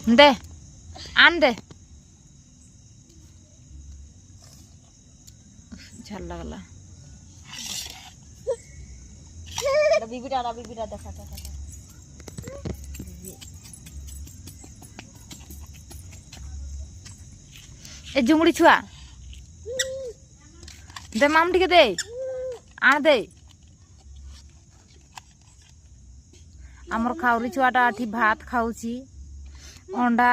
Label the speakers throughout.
Speaker 1: दे आन दे झाल लगला
Speaker 2: बीबीटा देखा
Speaker 1: ए झुंगड़ी छुआ दे माम टिके दे आन दे आमर खाउरी छुआटा आठी भात खाऊची अंडा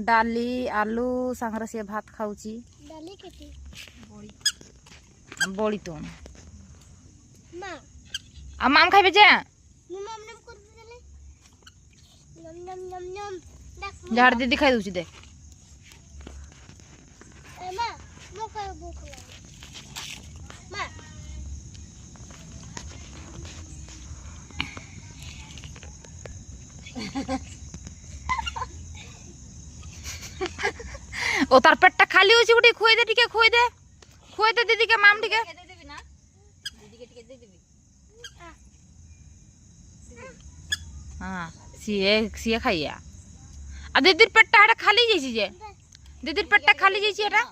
Speaker 1: डाली आलू सांगरे से भात खाऊची
Speaker 2: डाली केती
Speaker 1: बड़ी तो
Speaker 2: मां
Speaker 1: आ माम खाइबे जे
Speaker 2: नम नम कर देले नम देख
Speaker 1: झाड़ दीदी खाई दूची दे
Speaker 2: ए मां मो का भूख लागे मां
Speaker 1: ओ तार पेटटा खाली होची उठी खोई दे दीदी के माम टिके
Speaker 2: दे देबी ना दीदी के टिके दे देबी
Speaker 1: हां सीए खाइया आ दीदी पेटटा खाली जैसी जे दीदी पेटटा खाली जैसी एटा